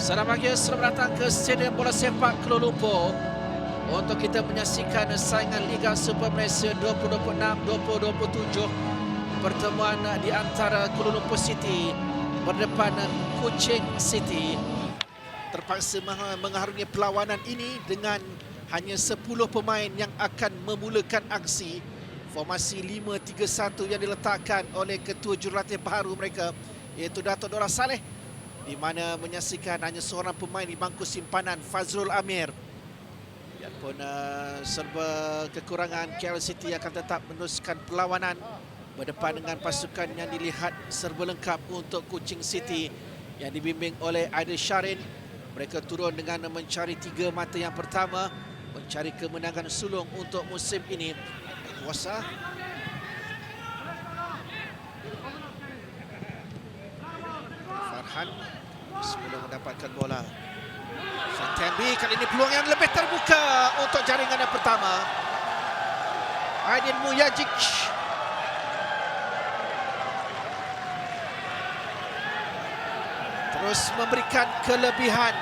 Selamat pagi, selamat datang ke Stadium Bola Sepak Kuala Lumpur untuk kita menyaksikan saingan Liga Super Malaysia 2026-2027. Pertemuan di antara Kuala Lumpur City berdepan Kuching City. Terpaksa mengharungi perlawanan ini dengan hanya 10 pemain yang akan memulakan aksi. Formasi 5-3-1 yang diletakkan oleh ketua jurulatih baharu mereka, iaitu Dato' Dora Saleh, di mana menyaksikan hanya seorang pemain di bangku simpanan, Fazrul Amir. Biarpun serba kekurangan, KL City akan tetap meneruskan perlawanan berdepan dengan pasukan yang dilihat serba lengkap untuk Kuching City yang dibimbing oleh Aidil Syarin. Mereka turun dengan mencari 3 mata yang pertama, mencari kemenangan sulung untuk musim ini. Kuasa Farhan sebelum mendapatkan bola. Santembi kali ini peluang yang lebih terbuka untuk jaringan yang pertama. Aidin Muyajic. Terus memberikan kelebihan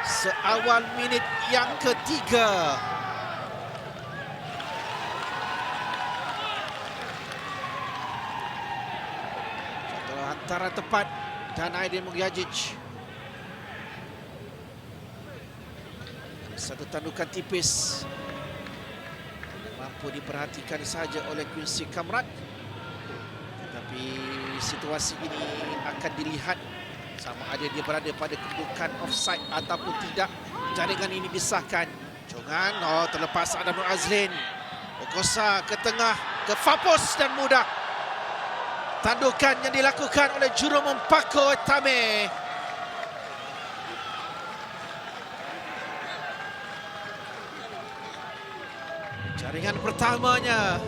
seawal minit yang ketiga. Antara tepat dan Aidin Muyajic. Satu tandukan tipis mampu diperhatikan saja oleh Quincy Kamrat. Tetapi situasi ini akan dilihat sama ada dia berada pada kedudukan offside ataupun tidak. Jaringan ini disahkan. Jongan, terlepas Adam Nur Azlin. Okosa ke tengah, ke Fapos dan mudah. Tandukan yang dilakukan oleh jurumu Paco Tame. Jaringan pertamanya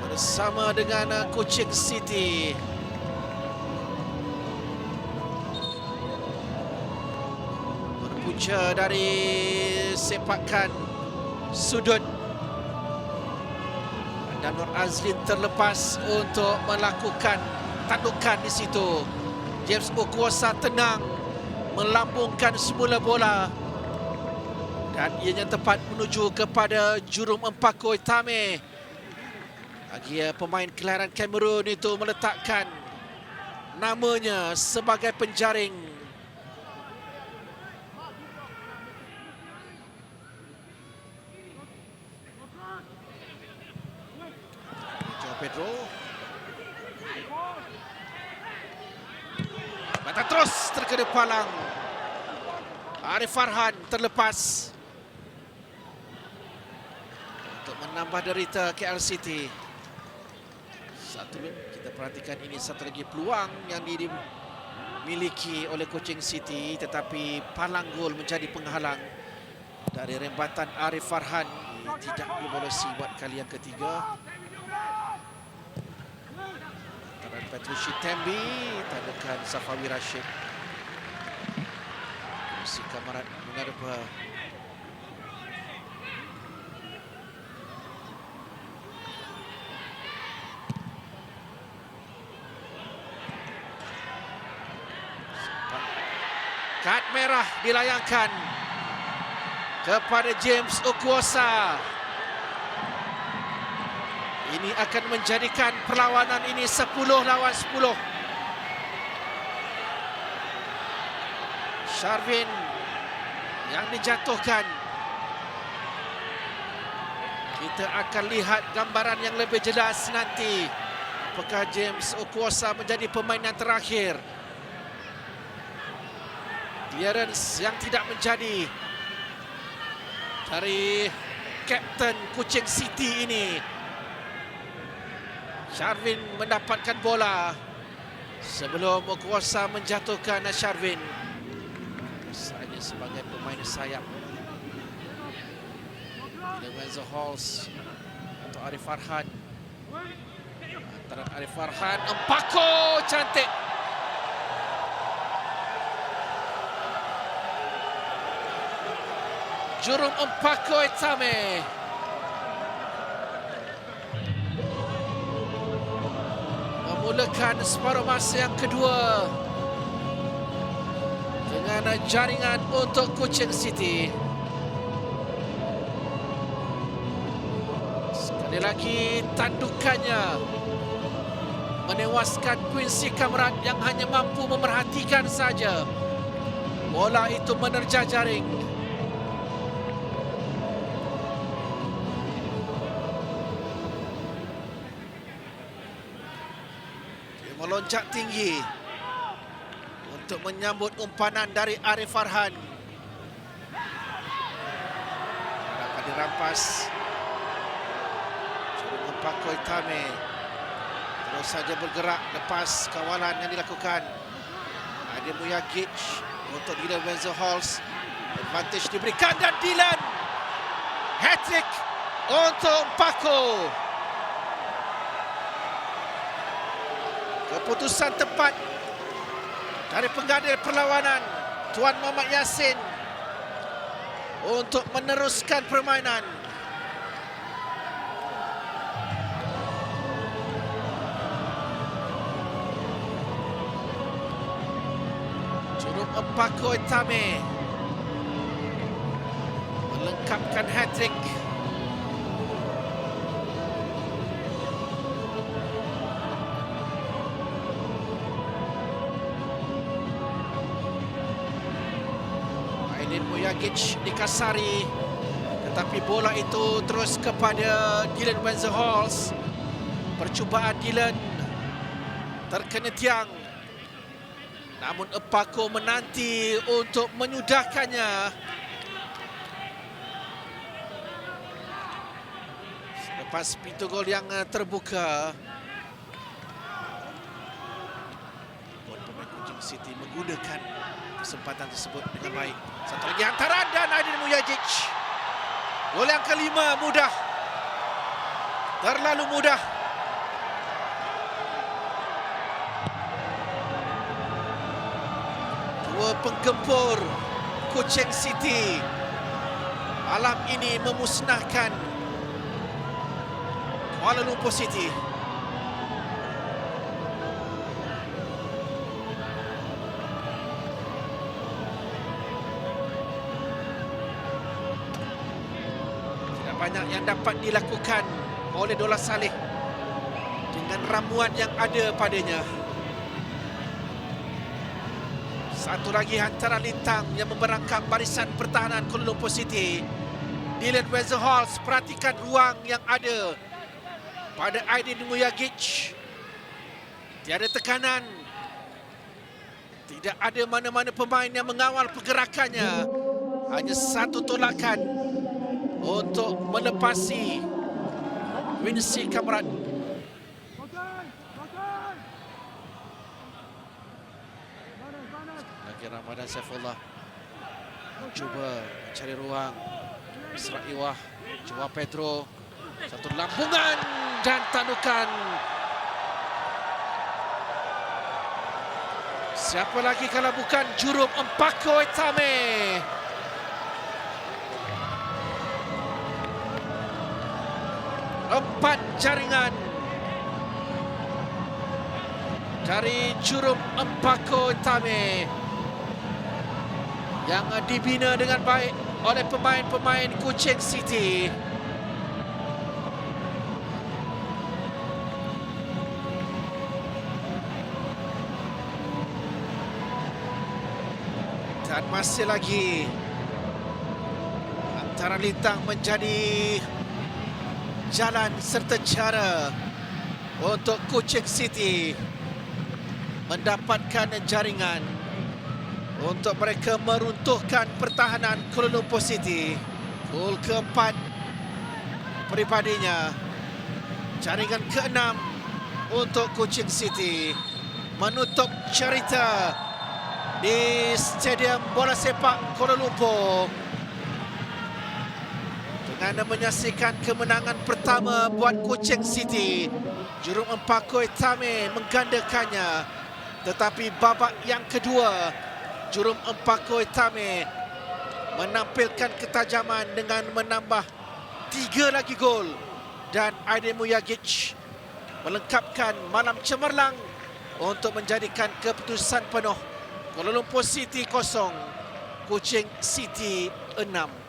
bersama dengan Kuching City. Berpunca dari sepakan sudut. Dan Nur Azlin terlepas untuk melakukan tandukan di situ. James Okuasa tenang melambungkan semula bola. Dan ianya tepat menuju kepada jurum Paco Tame. Lagi pemain kelahiran Cameroon itu meletakkan namanya sebagai penjaring. Pedro. Mata terus terkena palang. Arif Farhan terlepas untuk menambah derita KL City. Kita perhatikan ini satu lagi peluang yang dimiliki oleh Kuching City, tetapi palang gol menjadi penghalang dari rembatan Arif Farhan. Tidak dibolesi buat kali yang ketiga. Petrucci Tembi, tandukan Safawi Rashid. Si Kamarat mengadap kad merah dilayangkan kepada James Okuasa. Ini akan menjadikan perlawanan ini 10 lawan 10. Sharvin yang dijatuhkan. Kita akan lihat gambaran yang lebih jelas nanti. Apakah James Okuasa menjadi pemain yang terakhir? Clearance yang tidak menjadi dari Kapten Kuching City ini. Sharvin mendapatkan bola sebelum Okuasa menjatuhkan Sharvin. Saya sebagai pemain sayap. Lorenzo Halls untuk Arif Farhan. Antara Arif Farhan, Paco cantik. Jurum Paco Tame. Mulakan separuh masa yang kedua dengan jaringan untuk Kuching City. Sekali lagi tandukannya menewaskan Quincy Kamrat yang hanya mampu memerhatikan saja. Bola itu menerja jaring. Dia melonjak tinggi untuk menyambut umpanan dari Arif Farhan. Dapat dirampas. Jurung Pakoy Tame terus saja bergerak lepas kawalan yang dilakukan. Ada Mujagic untuk Dylan Wenzel-Hals. Advantage diberikan dan Dylan. Hat-trick untuk Mpako. Keputusan tepat dari penggadil perlawanan Tuan Muhammad Yassin untuk meneruskan permainan. Jurung Mpako Tame melengkapkan hat-trick. Mujagic dikasari, tetapi bola itu terus kepada Dylan Wenzel-Hals. Percubaan Dylan terkena tiang, namun Mpako menanti untuk menyudahkannya. Selepas pintu gol yang terbuka, pemain Kuching City menggunakan kesempatan tersebut dengan baik. Satu lagi hantaran dan Aidin Mujagic. Gol yang kelima mudah. Terlalu mudah. Dua penggempur Kuching City malam ini memusnahkan Kuala Lumpur City. Banyak yang dapat dilakukan oleh Dollah Saleh dengan ramuan yang ada padanya. Satu lagi hantaran lintang yang memberangkap barisan pertahanan Kuala Lumpur City. Dylan Wenzel-Hals, perhatikan ruang yang ada pada Aidin Mujagic. Tiada tekanan. Tidak ada mana-mana pemain yang mengawal pergerakannya. Hanya satu tolakan untuk melepasi Quincy Kamrat. Lagi Ramadan Saifullah cuba mencari ruang. Isra Iwah, Joao Pedro. Satu lambungan dan tandukan. Siapa lagi kalau bukan jurung Mpako Tame. Empat jaringan dari jurung Mpako Tame yang dibina dengan baik oleh pemain-pemain Kuching City. Dan masih lagi antara lintang menjadi jalan serta cara untuk Kuching City mendapatkan jaringan untuk mereka meruntuhkan pertahanan Kuala Lumpur City. Gol keempat peribadinya. Jaringan keenam untuk Kuching City menutup cerita di Stadium Bola Sepak Kuala Lumpur dengan menyaksikan kemenangan pertama buat Kuching City. Jurung Mpako Tame menggandakannya, tetapi babak yang kedua jurung Mpako Tame menampilkan ketajaman dengan menambah 3 lagi gol, dan Aidin Mujagic melengkapkan malam cemerlang untuk menjadikan keputusan penuh. Kuala Lumpur City 0, Kuching City 6.